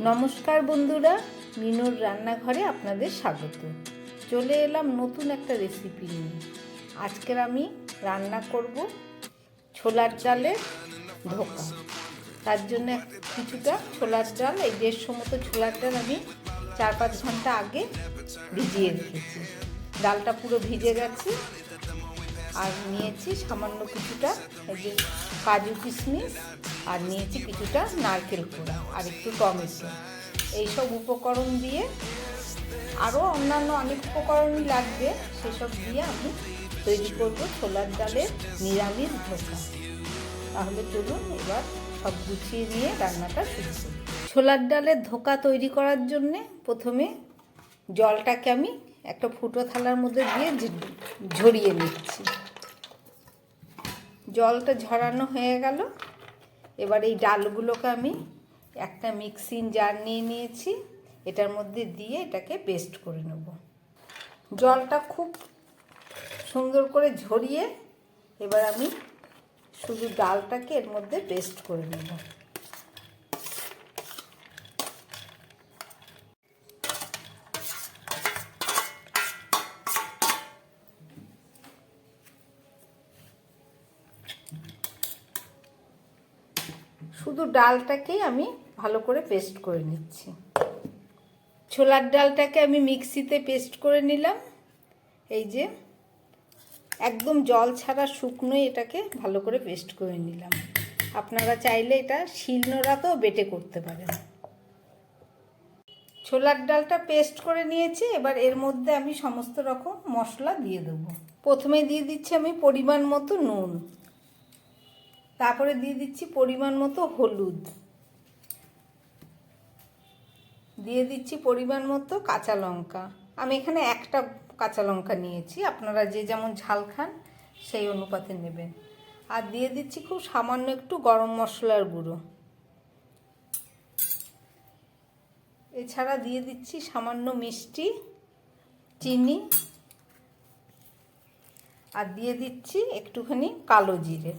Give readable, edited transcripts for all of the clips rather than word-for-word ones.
নমস্কার বন্ধুরা, মিনুর রান্নাঘরে আপনাদের স্বাগত। চলে এলাম নতুন একটা রেসিপি নিয়ে। আজকের আমি রান্না করব ছোলার ডালের ধোকা। তার জন্য কিছুটা ছোলার ডাল, এই 150 মতো ছোলার ডাল আমি 4-5 ঘন্টা আগে ভিজিয়ে রেখেছি। ডালটা পুরো ভিজে গেছে। আর নিয়েছি সামান্য কিছুটা এই যে কাজু কিশমিশ, আর নিয়েছি কিছুটা নারকেল কোড়া আর একটু টমেটো। এইসব উপকরণ দিয়ে, আরও অন্যান্য অনেক উপকরণই লাগবে, সেসব দিয়ে আমি তৈরি করব ছোলার ডালের নিরামিষ ধোকা। তাহলে চলুন এবার সব গুছিয়ে নিয়ে রান্নাটা শুরু করি। ছোলার ডালের ধোকা তৈরি করার জন্যে প্রথমে জলটাকে আমি একটা ফুটো থালার মধ্যে দিয়ে ঝরিয়ে নিচ্ছি। জলটা ঝরানো হয়ে গেল। এবার এই ডালগুলোকে আমি একটা মিক্সিং জার নিয়ে নিয়েছি, এটার মধ্যে দিয়ে এটাকে পেস্ট করে নেব। জলটা খুব সুন্দর করে ঝরিয়ে এবার আমি শুধু ডালটাকে এর মধ্যে পেস্ট করে নেব। শুধু ডালটাকেই আমি ভালো করে পেস্ট করে নিচ্ছি। ছোলার ডালটাকে আমি মিক্সিতে পেস্ট করে নিলাম। এই যে একদম জল ছাড়া শুকনোই এটাকে ভালো করে পেস্ট করে নিলাম। আপনারা চাইলে এটা শিলনোড়াতেও বেটে করতে পারেন। ছোলার ডালটা পেস্ট করে নিয়েছি। এবার এর মধ্যে আমি সমস্ত রকম মশলা দিয়ে দেবো। প্রথমে দিয়ে দিচ্ছি আমি পরিমাণ মতো নুন, তারপরে দিয়ে দিচ্ছি পরিমাণ মতো হলুদ, দিয়ে দিচ্ছি পরিমাণ মতো কাঁচা লঙ্কা। আমি এখানে একটা কাঁচা লঙ্কা নিয়েছি, আপনারা যে যেমন ঝাল খান সেই অনুপাতে নেবেন। আর দিয়ে দিচ্ছি খুব সামান্য একটু গরম মশলার গুঁড়ো। এছাড়া দিয়ে দিচ্ছি সামান্য মিষ্টি, চিনি, আর দিয়ে দিচ্ছি একটুখানি কালো জিরে।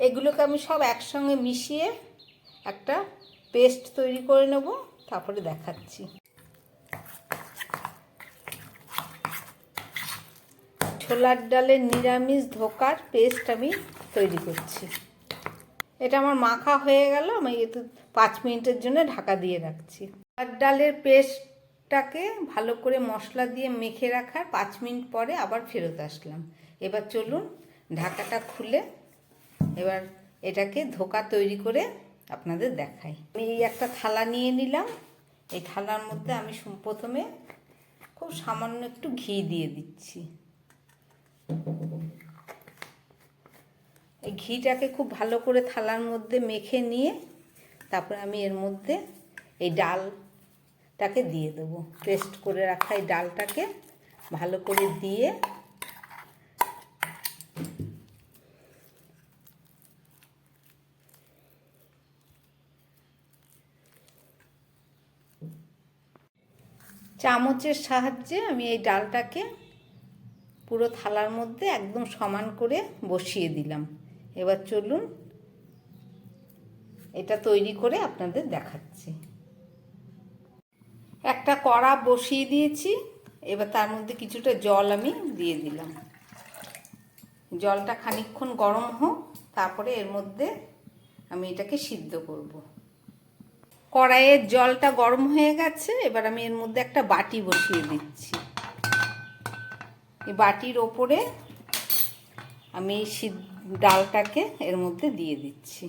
এগুলোকে আমি সব একসঙ্গে মিশিয়ে একটা পেস্ট তৈরি করে নেব, তারপরে দেখাচ্ছি। ছোলার ডালের নিরামিষ ধোকার পেস্ট আমি তৈরি করছি। এটা আমার মাখা হয়ে গেল, আমি একটু 5 মিনিটের জন্য ঢাকা দিয়ে রাখছি। ছোলার ডালের পেস্টটাকে ভালো করে মশলা দিয়ে মেখে রাখার 5 মিনিট পরে আবার ফেরত আসলাম। এবার চলুন ঢাকাটা খুলে এবার এটাকে ধোকা তৈরি করে আপনাদের দেখাই। আমি এই একটা থালা নিয়ে নিলাম। এই থালার মধ্যে আমি প্রথমে খুব সামান্য একটু ঘি দিয়ে দিচ্ছি। এই ঘিটাকে খুব ভালো করে থালার মধ্যে মেখে নিয়ে তারপরে আমি এর মধ্যে এই ডালটাকে দিয়ে দেবো। পেস্ট করে রাখা এই ডালটাকে ভালো করে দিয়ে চামচের সাহায্যে আমি এই ডালটাকে পুরো থালার মধ্যে একদম সমান করে বসিয়ে দিলাম। এবার চলুন এটা তৈরি করে আপনাদের দেখাচ্ছি। একটা কড়া বসিয়ে দিয়েছি। এবার তার মধ্যে কিছুটা জল আমি দিয়ে দিলাম। জলটা খানিকক্ষণ গরম হোক, তারপরে এর মধ্যে আমি এটাকে সিদ্ধ করব। কড়াইয়ের জলটা গরম হয়ে গেছে। এবার আমি এর মধ্যে একটা বাটি বসিয়ে দিচ্ছি। এই বাটির ওপরে আমি এই ডালটাকে এর মধ্যে দিয়ে দিচ্ছি।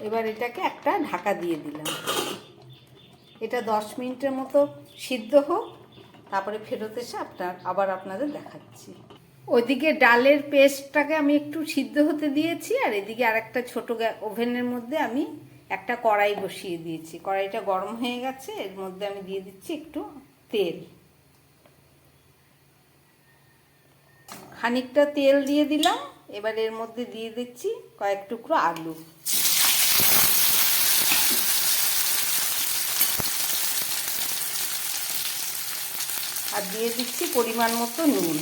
এবার এটাকে একটা ঢাকা দিয়ে দিলাম। এটা 10 মিনিটের মতো সিদ্ধ হোক, তারপরে ফেরত এসে আবার আপনাদের দেখাচ্ছি। ওইদিকে ডালের পেস্টটাকে আমি একটু সিদ্ধ হতে দিয়েছি, আর এদিকে আরেকটা ছোট ওভেনের মধ্যে আমি একটা কড়াই বসিয়ে দিয়েছি। কড়াইটা গরম হয়ে গেছে। এর মধ্যে আমি দিয়ে দিচ্ছি একটু তেল। খানিকটা তেল দিয়ে দিলাম। এবার এর মধ্যে দিয়ে দিচ্ছি কয়েক টুকরো আলু। আর দিয়ে দিচ্ছি পরিমাণ মতো নুন।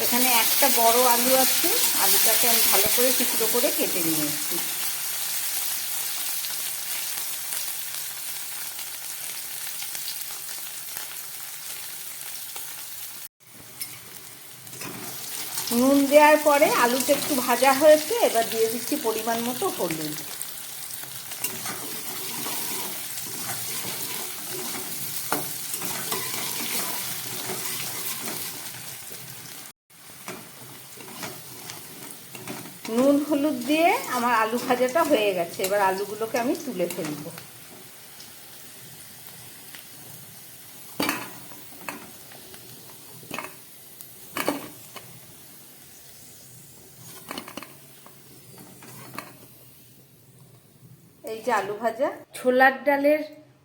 এখানে একটা বড় আলু আছে, আলুটাকে আমি ভালো করে টুকরো করে কেটে নিয়েছি। নুন দেওয়ার পরে আলুটা একটু ভাজা হয়েছে, এবার দিয়ে দিচ্ছি পরিমাণ মতো হলুদ। নুন হলুদ দিয়ে আমার আলু ভাজাটা হয়ে গেছে, এবার আলুগুলোকে আমি তুলে ফেলবো। এই যে আলু ভাজা। ছোলার ডালের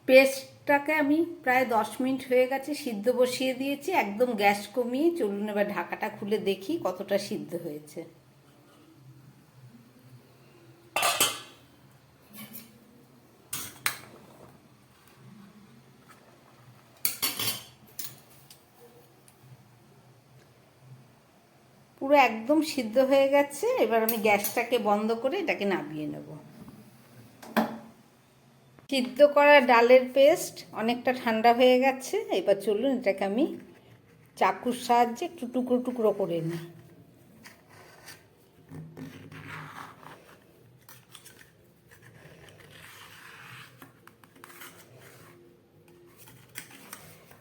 পেস্টটাকে আমি প্রায় 10 মিনিট হয়ে গেছে সিদ্ধ বসিয়ে দিয়েছি, একদম গ্যাস কমিয়ে। চলুন এবার ঢাকাটা খুলে দেখি কতটা সিদ্ধ হয়েছে। পুরো একদম সিদ্ধ হয়ে গেছে। এবার আমি গ্যাসটাকে বন্ধ করে এটাকে নামিয়ে নেব। সিদ্ধ করা ডালের পেস্ট অনেকটা ঠান্ডা হয়ে গেছে। এবার চলুন এটাকে আমি চাকুর সাহায্যে একটু টুকরো টুকরো করে নিই।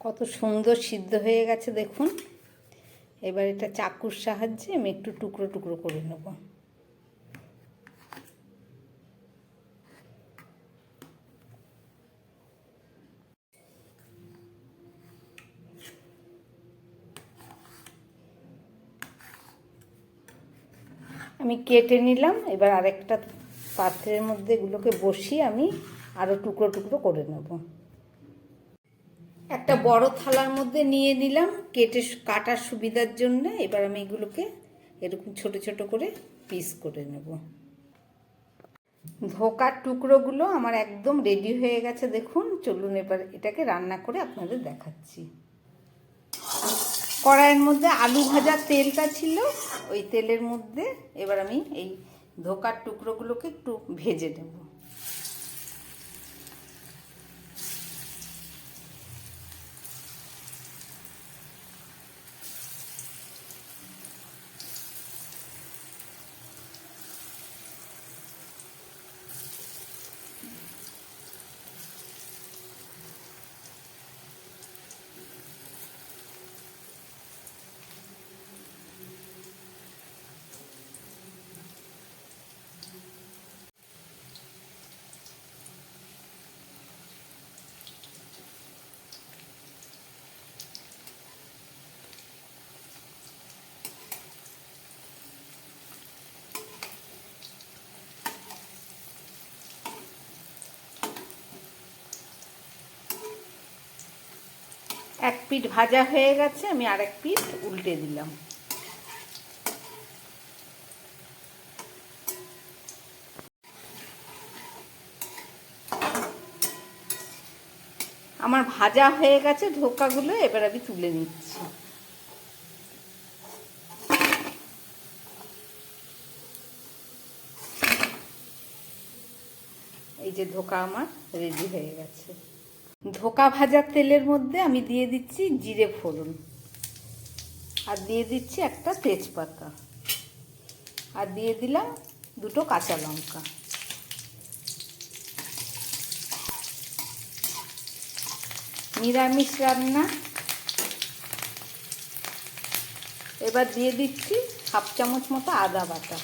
কত সুন্দর সিদ্ধ হয়ে গেছে দেখুন। এবার এটা চাকুর সাহায্যে আমি একটু টুকরো টুকরো করে নেব। আমি কেটে নিলাম। এবার আরেকটা পাত্রের মধ্যে এগুলোকে বসিয়ে আমি আরও টুকরো টুকরো করে নেব। একটা বড় থালার মধ্যে নিয়ে নিলাম কাটার সুবিধার জন্য। এবার আমি এগুলোকে এরকম ছোট ছোট করে পিস করে নেব। ধোকার টুকরোগুলো আমার একদম রেডি হয়ে গেছে দেখুন। চলুন এবার এটাকে রান্না করে আপনাদের দেখাচ্ছি। কড়াইয়ের মধ্যে আলু ভাজার তেলটা ছিল, ওই তেলের মধ্যে এবার আমি এই ধোকার টুকরোগুলোকে একটু ভেজে নেব। এক পিঠ ভাজা হয়ে গেছে, আমি আরেক পিঠ উল্টে দিলাম। আমার ভাজা হয়ে গেছে ধোকাগুলো, এবার আমি তুলে নিচ্ছি। এই যে ধোকা আমার রেডি হয়ে গেছে। ধোকা ভাজার তেলের মধ্যে আমি দিয়ে দিচ্ছি জিরে ফোড়ন, আর দিয়ে দিচ্ছি একটা তেজপাতা, আর দিয়ে দিলাম দুটো কাঁচা লঙ্কা। নিরামিষ রান্না। এবার দিয়ে দিচ্ছি 1/2 চামচ মতো আদা বাটা।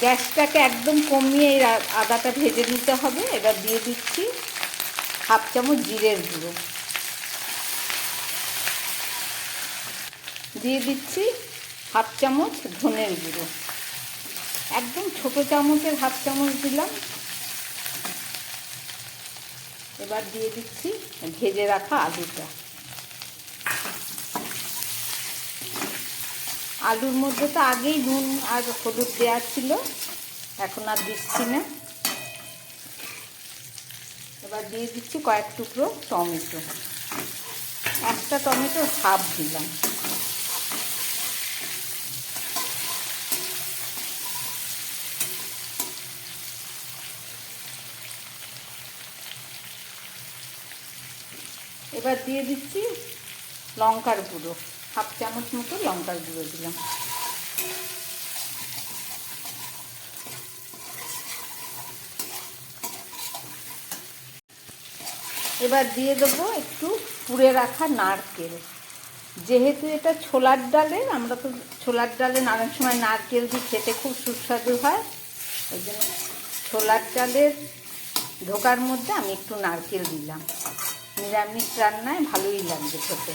গ্যাসটাকে একদম কমিয়ে এই আদাটা ভেজে নিতে হবে। এবার দিয়ে দিচ্ছি 1/2 চামচ জিরের গুঁড়ো, দিয়ে দিচ্ছি 1/2 চামচ ধনের গুঁড়ো, একদম ছোট চামচের 1/2 চামচ দিলাম। এবার দিয়ে দিচ্ছি ভেজে রাখা আলুটা। আলুর মধ্যে তো আগেই নুন আর হলুদ দেওয়া ছিল, এখন আর দিচ্ছি না। এবার দিয়ে দিচ্ছি কয়েক টুকরো টমেটো, একটা টমেটো হাফ দিলাম। এবার দিয়ে দিচ্ছি লঙ্কার গুঁড়ো, হাফ চামচ মতো লঙ্কার গুঁড়ো দিলাম। এবার দিয়ে দেবো একটু পুড়ে রাখা নারকেল। যেহেতু এটা ছোলার ডালের, আমরা তো ছোলার ডালে নানান সময় নারকেল দিয়ে খেতে খুব সুস্বাদু হয়, ওই জন্য ছোলার ডালের ধোকার মধ্যে আমি একটু নারকেল দিলাম। নিরামিষ রান্নায় ভালোই লাগবে খেতে।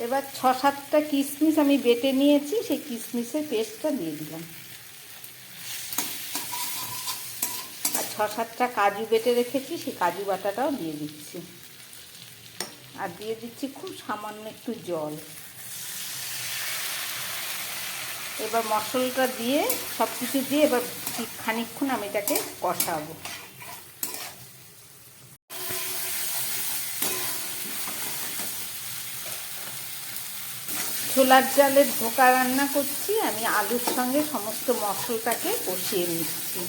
এবার 6-7টা কিশমিশ আমি বেটে নিয়েছি, সেই কিশমিশের পেস্টটা দিয়ে দিলাম। আর 6-7টা কাজু বেটে রেখেছি, সেই কাজু বাটাটাও দিয়ে দিচ্ছি। আর দিয়ে দিচ্ছি খুব সামান্য একটু জল। এবার মশলাটা দিয়ে সব কিছু দিয়ে এবার খানিকক্ষণ আমি এটাকে কষাবো। ছোলার ডালের ধোকা রান্না করছি, আমি আলুর সঙ্গে সমস্ত মশলাটাকে কষিয়ে নিচ্ছি।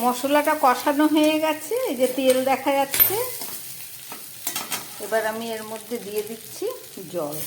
মশলাটা কষানো হয়ে গেছে, এই যে তেল দেখা যাচ্ছে। এবার আমি এর মধ্যে দিয়ে দিচ্ছি জল।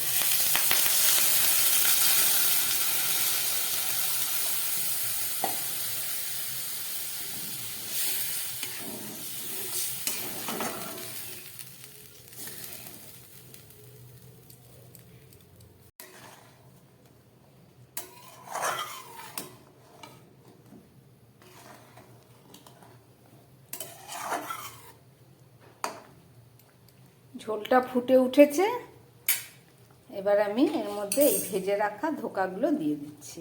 ঝোলটা ফুটে উঠেছে, এবার আমি এর মধ্যে এই ভেজে রাখা ধোকাগুলো দিয়ে দিচ্ছি।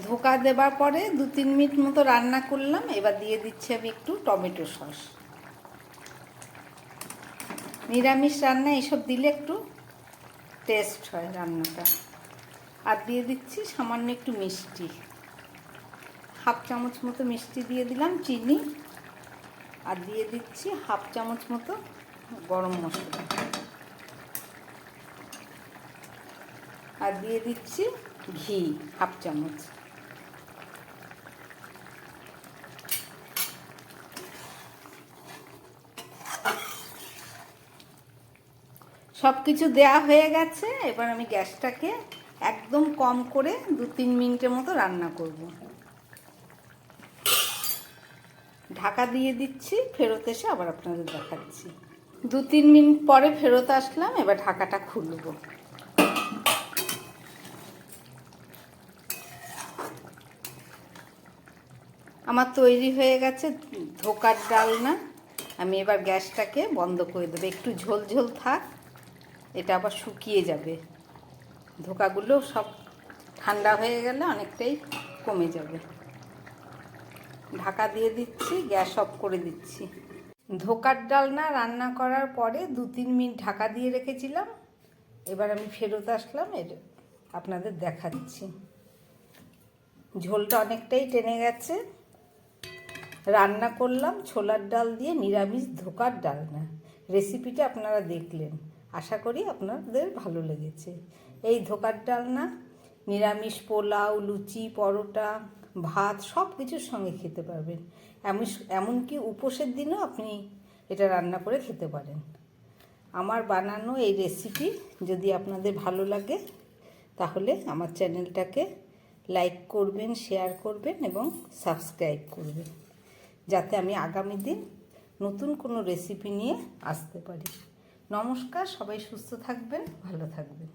ধোকা দেবার পরে 2-3 মিনিট মতো রান্না করলাম। এবার দিয়ে দিচ্ছি আমি একটু টমেটো সস। নিরামিষ রান্না এসব দিলে একটু টেস্ট হয় রান্নাটা। আর দিয়ে দিচ্ছি সামান্য একটু মিষ্টি, হাফ চামচ মতো মিষ্টি দিয়ে দিলাম, চিনি। আর দিয়ে দিচ্ছি হাফ চামচ মতো গরম মশলা। আর দিয়ে দিচ্ছি ঘি হাফ চামচ। সব কিছু দেওয়া হয়ে গেছে। এবার আমি গ্যাসটাকে একদম কম করে 2-3 মিনিটের মতো রান্না করব। ঢাকা দিয়ে দিচ্ছি, ফেরত এসে আবার আপনাদের দেখাচ্ছি। 2-3 মিনিট পরে ফেরত আসলাম, এবার ঢাকাটা খুলব। আমার তৈরি হয়ে গেছে ধোকার ডালনা। আমি এবার গ্যাসটাকে বন্ধ করে দেবো, একটু ঝোল ঝোল থাক, এটা আবার শুকিয়ে যাবে। ধোকাগুলো সব ঠান্ডা হয়ে গেলে অনেকটাই কমে যাবে। ঢাকা দিয়ে দিচ্ছি, গ্যাস অফ করে দিচ্ছি। ধোকার ডালনা রান্না করার পরে 2-3 মিনিট ঢাকা দিয়ে রেখেছিলাম। এবার আমি ফেরত আসলাম, আপনাদের দেখাচ্ছি। ঝোলটা অনেকটাই টেনে গেছে। রান্না করলাম ছোলার ডাল দিয়ে নিরামিষ ধোকার ডালনা। রেসিপিটা আপনারা দেখলেন, আশা করি আপনাদের ভালো লেগেছে। এই ধোকার ডালনা নিরামিষ পোলাও, লুচি, পরোটা, ভাত সব কিছুর সঙ্গে খেতে পারবেন। এমনকি উপোসের দিনও আপনি এটা রান্না করে খেতে পারেন। আমার বানানো এই রেসিপি যদি আপনাদের ভালো লাগে তাহলে আমার চ্যানেলটাকে লাইক করবেন, শেয়ার করবেন এবং সাবস্ক্রাইব করবেন, যাতে আমি আগামী দিন নতুন কোনো রেসিপি নিয়ে আসতে পারি। নমস্কার, সবাই সুস্থ থাকবেন, ভালো থাকবেন।